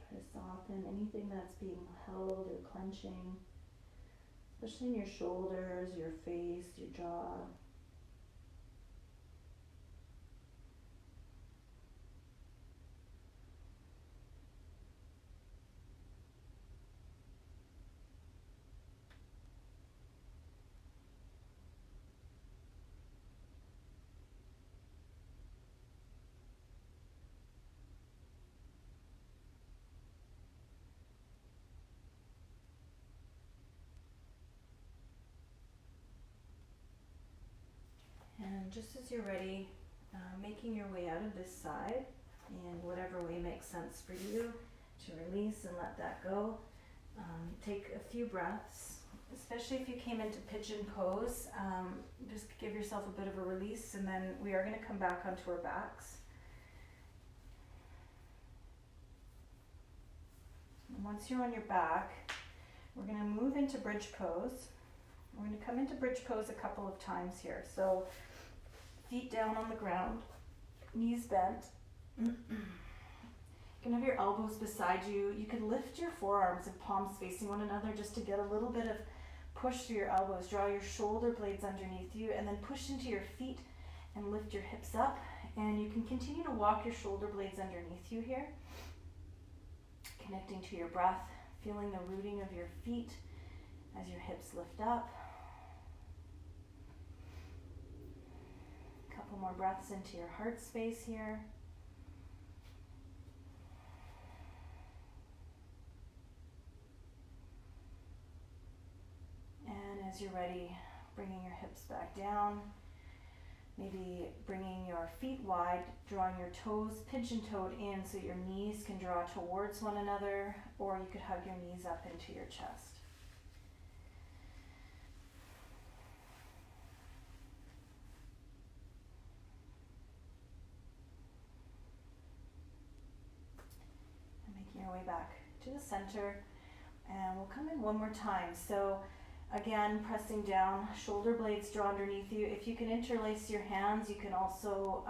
To soften anything that's being held or clenching, especially in your shoulders, your face, your jaw. And just as you're ready, making your way out of this side, in whatever way makes sense for you to release and let that go. Take a few breaths, especially if you came into pigeon pose. Just give yourself a bit of a release, and then we are going to come back onto our backs. And once you're on your back, we're going to move into bridge pose. We're going to come into bridge pose a couple of times here. So feet down on the ground, knees bent. You can have your elbows beside you. You can lift your forearms and palms facing one another just to get a little bit of push through your elbows. Draw your shoulder blades underneath you and then push into your feet and lift your hips up. And you can continue to walk your shoulder blades underneath you here. Connecting to your breath, feeling the rooting of your feet as your hips lift up. A couple more breaths into your heart space here. And as you're ready, bringing your hips back down, maybe bringing your feet wide, drawing your toes pigeon-toed in so your knees can draw towards one another, or you could hug your knees up into your chest. And making your way back to the center, and we'll come in one more time. So again, pressing down, shoulder blades draw underneath you. If you can interlace your hands, you can also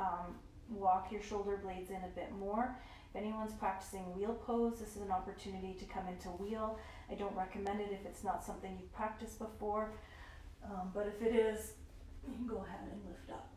walk your shoulder blades in a bit more. If anyone's practicing wheel pose, this is an opportunity to come into wheel. I don't recommend it if it's not something you've practiced before, but if it is, you can go ahead and lift up.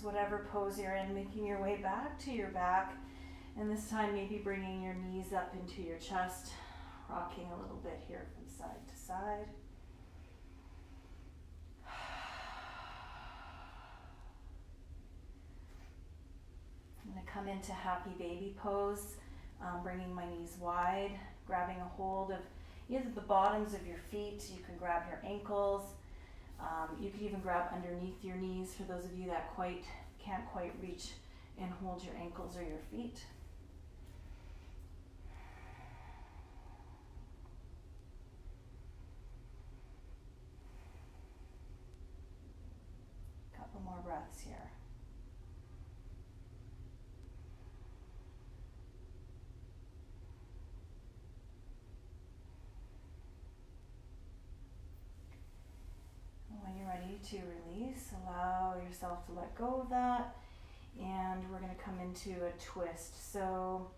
Whatever pose you're in, making your way back to your back, and this time maybe bringing your knees up into your chest, rocking a little bit here from side to side. I'm going to come into happy baby pose, bringing my knees wide, grabbing a hold of either the bottoms of your feet. You can grab your ankles. You can even grab underneath your knees for those of you that can't quite reach and hold your ankles or your feet. Couple more breaths here. When you're ready to release, allow yourself to let go of that, and we're going to come into a twist. So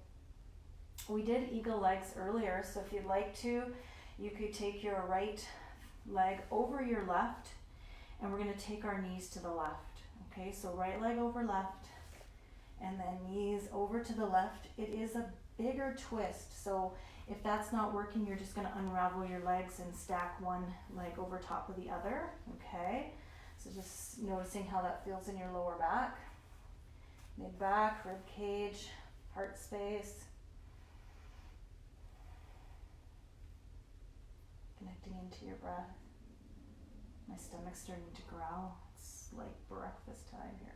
we did eagle legs earlier, so if you'd like to, you could take your right leg over your left, and we're going to take our knees to the left. Okay, so right leg over left, and then knees over to the left. It is a bigger twist, so if that's not working, you're just going to unravel your legs and stack one leg over top of the other. Okay, so just noticing how that feels in your lower back, mid back, rib cage, heart space. Connecting into your breath. My stomach's starting to growl. It's like breakfast time here.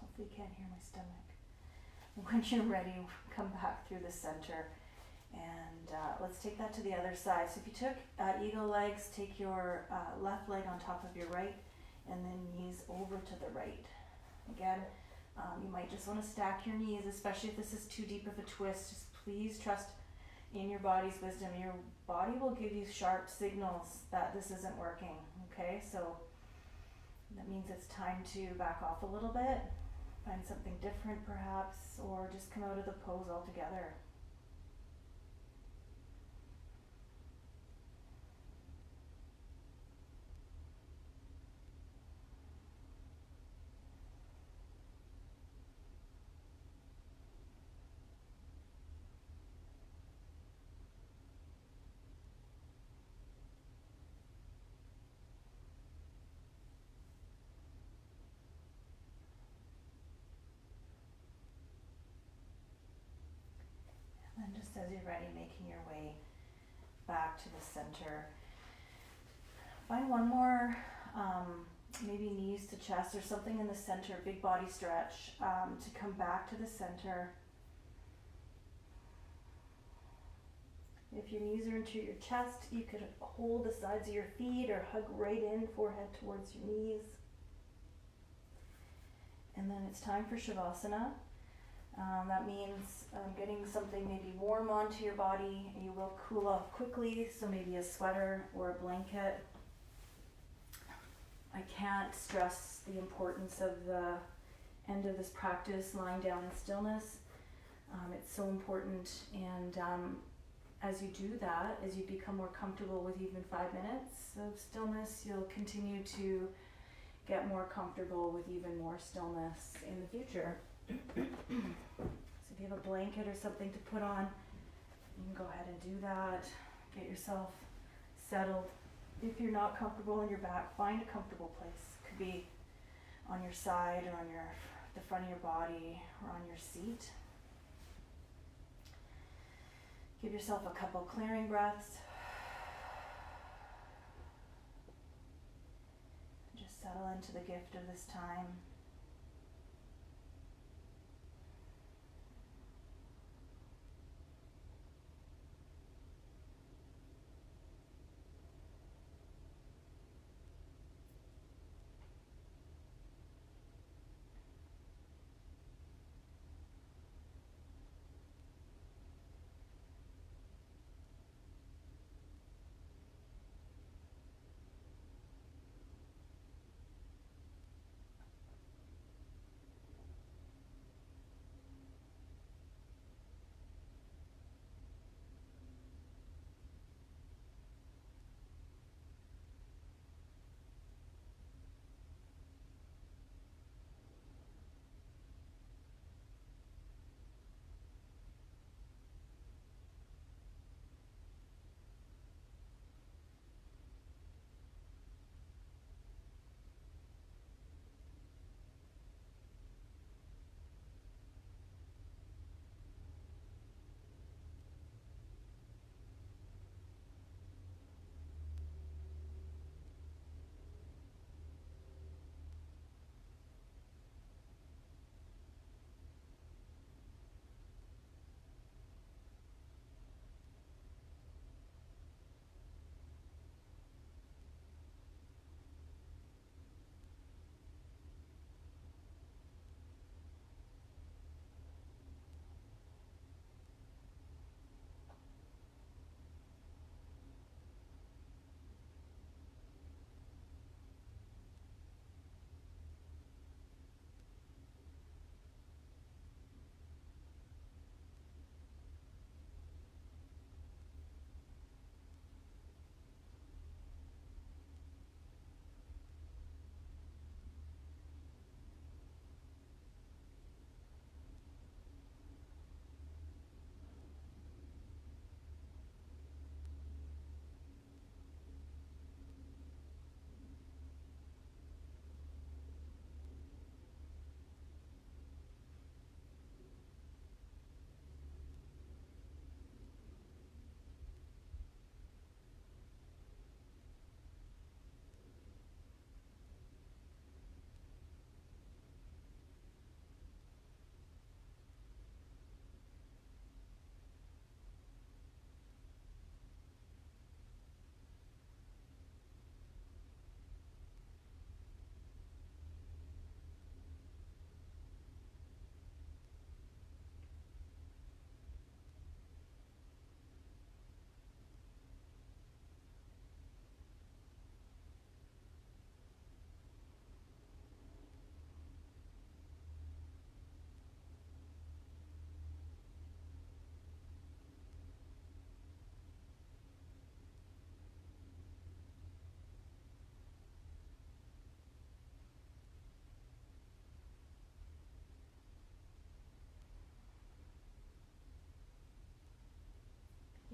Hopefully you can't hear my stomach. When you're ready, come back through the center, and let's take that to the other side. So if you took eagle legs, take your left leg on top of your right, and then knees over to the right. Again, you might just want to stack your knees, especially if this is too deep of a twist. Just please trust in your body's wisdom. Your body will give you sharp signals that this isn't working. Okay, so that means it's time to back off a little bit. Find something different perhaps, or just come out of the pose altogether. Just as you're ready, making your way back to the center. Find one more, maybe knees to chest or something in the center, big body stretch, to come back to the center. If your knees are into your chest, you could hold the sides of your feet or hug right in, forehead towards your knees. And then it's time for Shavasana. That means getting something maybe warm onto your body. You will cool off quickly, so maybe a sweater or a blanket. I can't stress the importance of the end of this practice, lying down in stillness. It's so important, and as you do that, as you become more comfortable with even 5 minutes of stillness, you'll continue to get more comfortable with even more stillness in the future. So if you have a blanket or something to put on, you can go ahead and do that. Get yourself settled. If you're not comfortable on your back, find a comfortable place. It could be on your side or on the front of your body or on your seat. Give yourself a couple clearing breaths. Just settle into the gift of this time.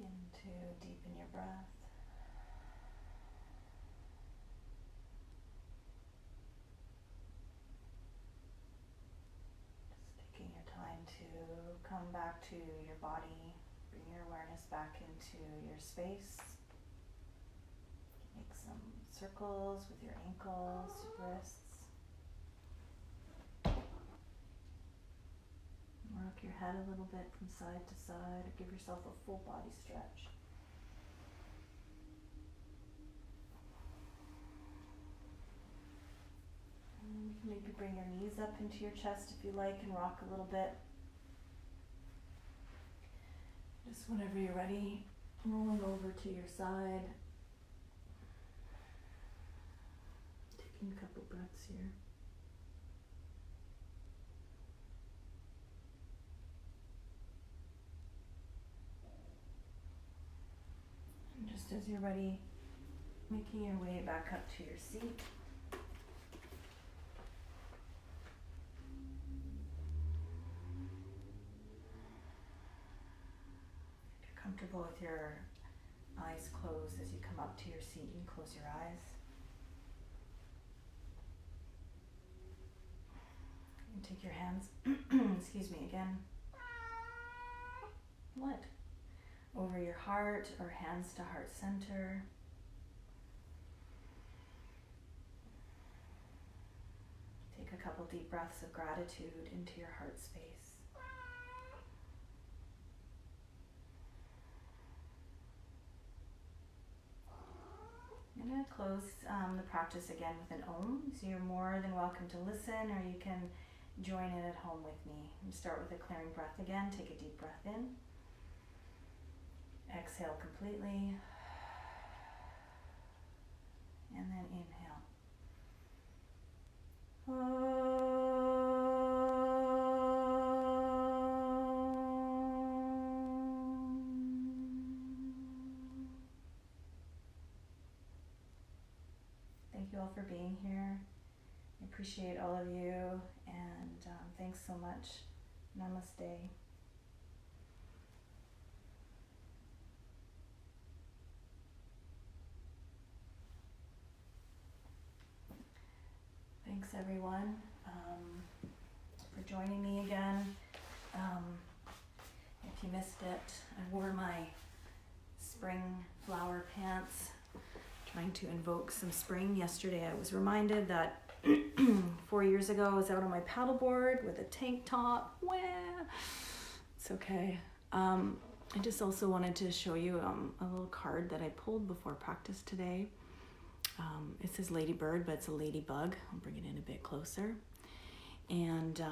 Begin to deepen your breath. Just taking your time to come back to your body, Bring your awareness back into your space. Make some circles with your ankles, wrists. Rock your head a little bit from side to side, or give yourself a full body stretch. And you can maybe bring your knees up into your chest if you like and rock a little bit. Just whenever you're ready, rolling over to your side. Taking a couple breaths here. And just as you're ready, making your way back up to your seat. Comfortable with your eyes closed as you come up to your seat, and close your eyes. And take your hands, excuse me again. What? Over your heart or hands to heart center. Take a couple deep breaths of gratitude into your heart space. I'm going to close the practice again with an Om, so you're more than welcome to listen, or you can join in at home with me. And start with a clearing breath again. Take a deep breath in. Exhale completely. And then inhale. Thank you all for being here. I appreciate all of you, and thanks so much. Namaste. Thanks everyone for joining me again. If you missed it, I wore my spring flower pants, trying to invoke some spring. Yesterday I was reminded that 4 years ago I was out on my paddleboard with a tank top. Wah! It's okay. I just also wanted to show you a little card that I pulled before practice today. It says ladybird, but it's a ladybug. I'll bring it in a bit closer. And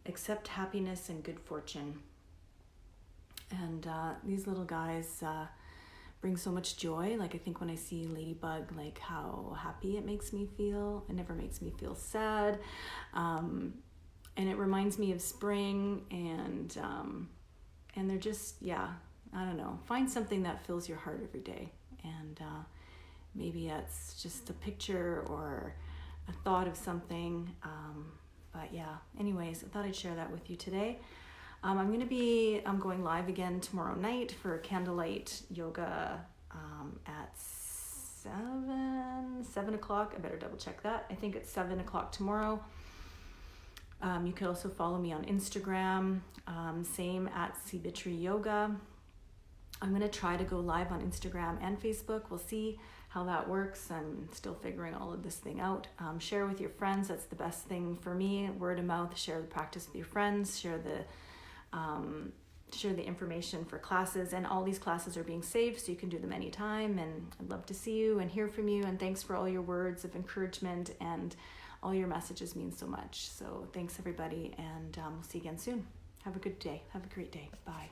accept happiness and good fortune. And these little guys bring so much joy. Like, I think when I see ladybug, like how happy it makes me feel. It never makes me feel sad. And it reminds me of spring, and they're just, yeah, I don't know. Find something that fills your heart every day. And maybe it's just a picture or a thought of something. But yeah, anyways, I thought I'd share that with you today. I'm going live again tomorrow night for candlelight yoga at 7 o'clock. I better double check that. I think it's 7 o'clock tomorrow. You can also follow me on Instagram, same at Sibitri Yoga. I'm going to try to go live on Instagram and Facebook. We'll see how that works. I'm still figuring all of this thing out. Share with your friends. That's the best thing for me. Word of mouth. Share the practice with your friends. Share the information for classes. And all these classes are being saved, so you can do them anytime. And I'd love to see you and hear from you. And thanks for all your words of encouragement, and all your messages mean so much. So thanks everybody, and we'll see you again soon. Have a good day. Have a great day. Bye.